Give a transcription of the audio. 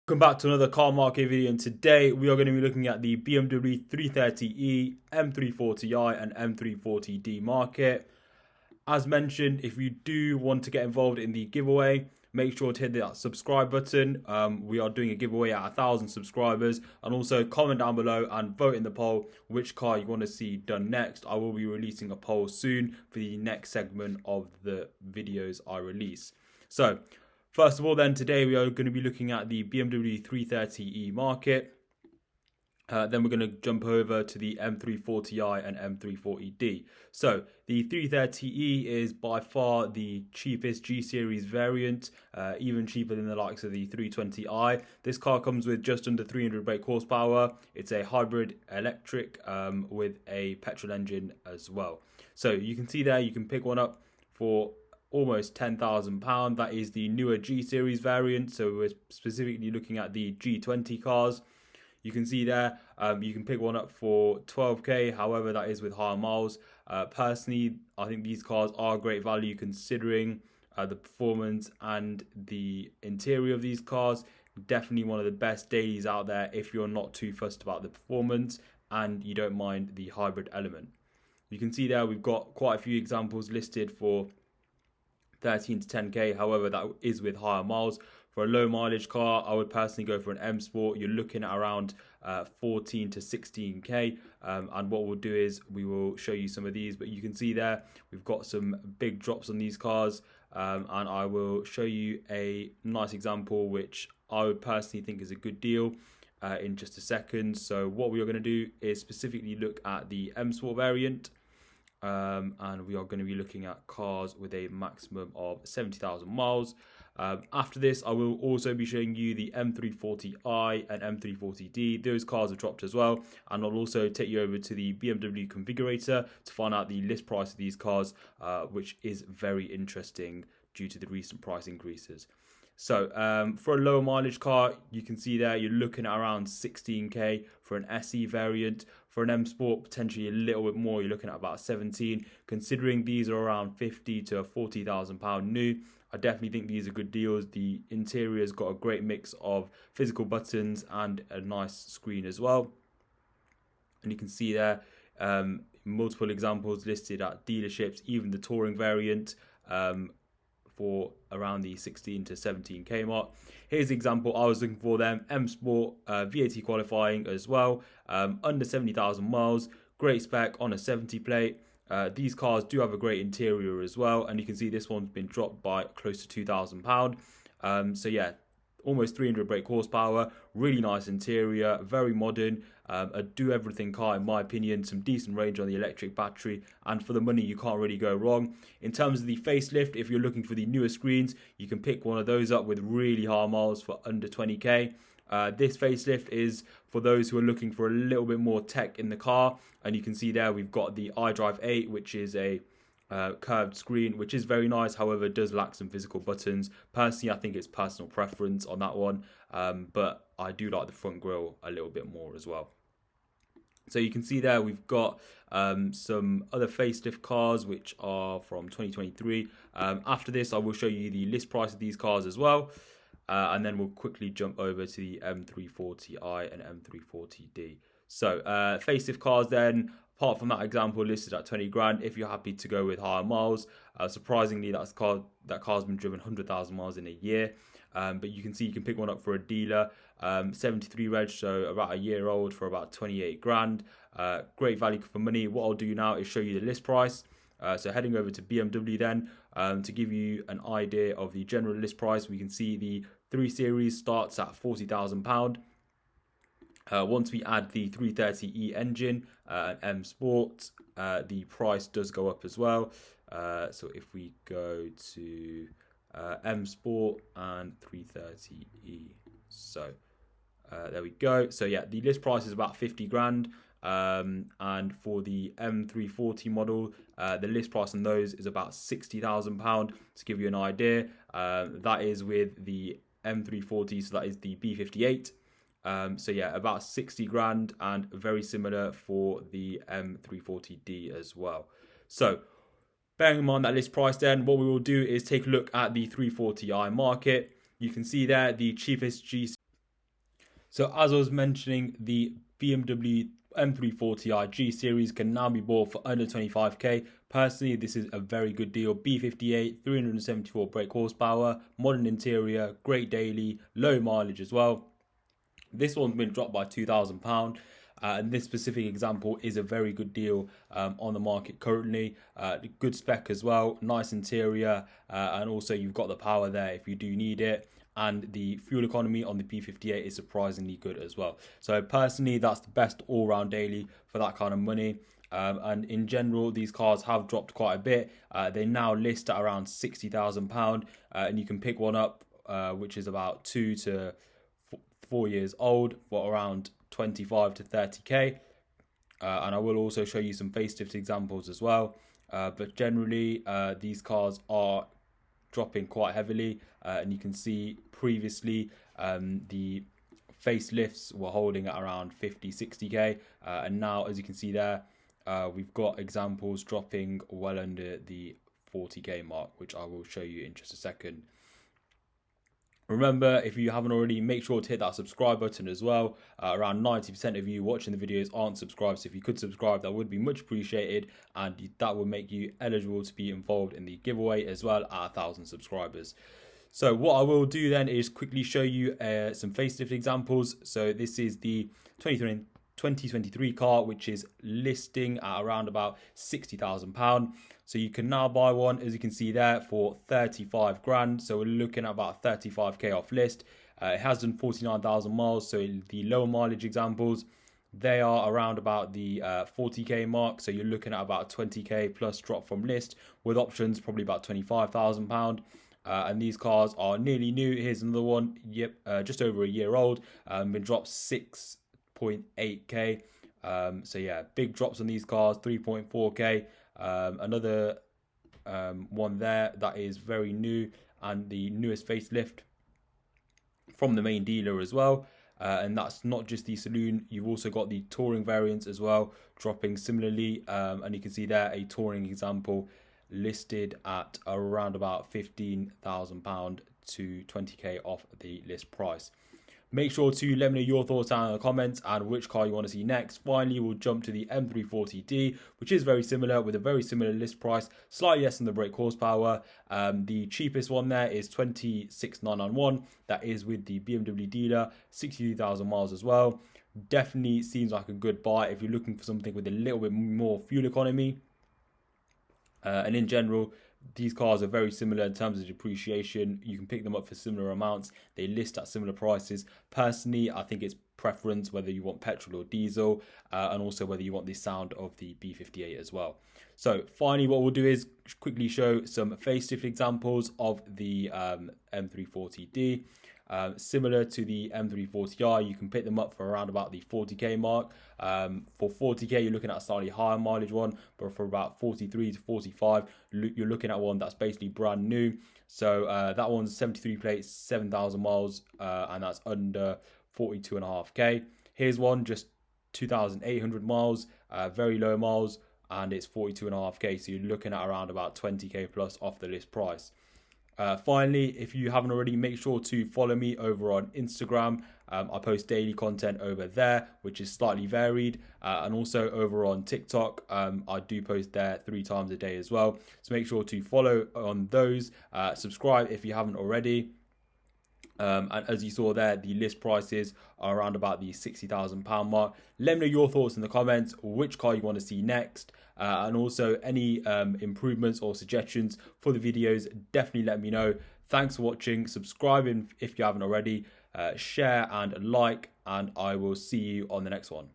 Welcome back to another car market video, and today we are going to be looking at the BMW 330e, M340i and M340d market. As mentioned, if you do want to get involved in the giveaway, make sure to hit that subscribe button. We are doing a giveaway at 1,000 subscribers, and also comment down below and vote in the poll which car you want to see done next. I will be releasing a poll soon for the next segment of the videos I release. So first of all then, today we are going to be looking at the BMW 330e market. Then we're going to jump over to the M340i and M340d. So the 330e is by far the cheapest G-Series variant, even cheaper than the likes of the 320i. This car comes with just under 300 brake horsepower. It's a hybrid electric with a petrol engine as well. So you can see there, you can pick one up for almost £10,000. That is the newer G-Series variant, so we're specifically looking at the G20 cars. You can see there, you can pick one up for 12k, however that is with higher miles. Personally, I think these cars are great value considering the performance and the interior of these cars. Definitely one of the best dailies out there if you're not too fussed about the performance and you don't mind the hybrid element. You can see there we've got quite a few examples listed for 13 to 10k, however that is with higher miles. For a low mileage car, I would personally go for an M Sport. You're looking at around 14 to 16k, and what we'll do is we will show you some of these, but you can see there we've got some big drops on these cars, and I will show you a nice example which I would personally think is a good deal in just a second. So what we are going to do is specifically look at the M Sport variant. And we are going to be looking at cars with a maximum of 70,000 miles. After this, I will also be showing you the M340i and M340d. Those cars have dropped as well, and I'll also take you over to the BMW configurator to find out the list price of these cars, which is very interesting due to the recent price increases. So for a lower mileage car, you can see there you're looking at around 16k for an SE variant. For an M Sport, potentially a little bit more, you're looking at about 17. Considering these are around 50 to 40,000 pound new, I definitely think these are good deals. The interior's got a great mix of physical buttons and a nice screen as well. And you can see there multiple examples listed at dealerships, even the touring variant. For around the 16 to 17k mark. Here's the example I was looking for them. M Sport VAT qualifying as well, under 70,000 miles, great spec on a 70 plate. These cars do have a great interior as well, and you can see this one's been dropped by close to £2,000. So yeah, almost 300 brake horsepower, really nice interior, very modern, a do everything car in my opinion, some decent range on the electric battery, and for the money you can't really go wrong. In terms of the facelift, if you're looking for the newer screens, you can pick one of those up with really high miles for under 20k. This facelift is for those who are looking for a little bit more tech in the car, and you can see there we've got the iDrive 8, which is a curved screen, which is very nice, however it does lack some physical buttons. Personally, I think it's personal preference on that one, but I do like the front grille a little bit more as well. So you can see there we've got some other facelift cars which are from 2023. After this I will show you the list price of these cars as well, and then we'll quickly jump over to the M340i and M340d. So facelift cars then, apart from that example listed at 20 grand, if you're happy to go with higher miles, surprisingly that car's been driven 100,000 miles in a year. But you can see you can pick one up for a dealer, 73 reg, so about a year old, for about 28 grand. Great value for money. What I'll do now is show you the list price. So heading over to BMW then, to give you an idea of the general list price, we can see the 3 Series starts at £40,000. Once we add the 330e engine and M Sport, the price does go up as well. So if we go to M Sport and 330e, so there we go. So yeah, the list price is about 50 grand. And for the M340 model, the list price on those is about £60,000. To give you an idea, that is with the M340, so that is the B58. So yeah, about 60 grand, and very similar for the M340d as well. So bearing in mind that list price, then what we will do is take a look at the 340i market. You can see there the cheapest G So as I was mentioning, the BMW M340i G series can now be bought for under 25k. Personally, this is a very good deal. B58, 374 brake horsepower, modern interior, great daily, low mileage as well. This one's been dropped by £2,000. And this specific example is a very good deal on the market currently. Good spec as well, nice interior, and also you've got the power there if you do need it. And the fuel economy on the P58 is surprisingly good as well. So personally, that's the best all-round daily for that kind of money. And in general, these cars have dropped quite a bit. They now list at around £60,000, and you can pick one up which is about 2 to 4 years old for around 25 to 30k. And I will also show you some facelift examples as well. But generally, these cars are dropping quite heavily, and you can see previously the facelifts were holding at around 50-60k, and now as you can see there, we've got examples dropping well under the 40k mark, which I will show you in just a second. Remember, if you haven't already, make sure to hit that subscribe button as well. Around 90% of you watching the videos aren't subscribed, so if you could subscribe, that would be much appreciated, and that will make you eligible to be involved in the giveaway as well at 1,000 subscribers. So what I will do then is quickly show you some facelift examples. So this is the 2023 car, which is listing at around about £60,000. So you can now buy one, as you can see there, for 35 grand. So we're looking at about 35k off list. It has done 49,000 miles. So the lower mileage examples, they are around about the 40k mark. So you're looking at about 20k plus drop from list, with options probably about £25,000. And these cars are nearly new. Here's another one, just over a year old, been dropped 6.8k. So yeah, big drops on these cars, 3.4k. Another one there that is very new and the newest facelift from the main dealer as well. And that's not just the saloon, you've also got the touring variants as well, dropping similarly. And you can see there a touring example listed at around about £15,000 to 20k off the list price. Make sure to let me know your thoughts down in the comments and which car you want to see next. Finally, we'll jump to the M340d, which is very similar with a very similar list price, slightly less than the brake horsepower. The cheapest one there is 26,991. That is with the BMW dealer, 62,000 miles as well. Definitely seems like a good buy if you're looking for something with a little bit more fuel economy. And in general, these cars are very similar in terms of depreciation. You can pick them up for similar amounts. They list at similar prices. Personally, I think it's preference whether you want petrol or diesel, and also whether you want the sound of the B58 as well. So finally, what we'll do is quickly show some facelift examples of the M340d. Similar to the M340i, you can pick them up for around about the 40k mark. For 40k, you're looking at a slightly higher mileage one, but for about 43 to 45, you're looking at one that's basically brand new. So that one's 73 plates, 7,000 miles, and that's under 42.5k. Here's one just 2,800 miles, very low miles, and it's 42.5k. So you're looking at around about 20k plus off the list price. Finally, if you haven't already, make sure to follow me over on Instagram. I post daily content over there, which is slightly varied, and also over on TikTok. I do post there 3 times a day as well. So make sure to follow on those. Subscribe if you haven't already. And as you saw there, the list prices are around about the £60,000 mark. Let me know your thoughts in the comments, which car you want to see next, and also any improvements or suggestions for the videos. Definitely let me know. Thanks for watching. Subscribe if you haven't already. Share and like, and I will see you on the next one.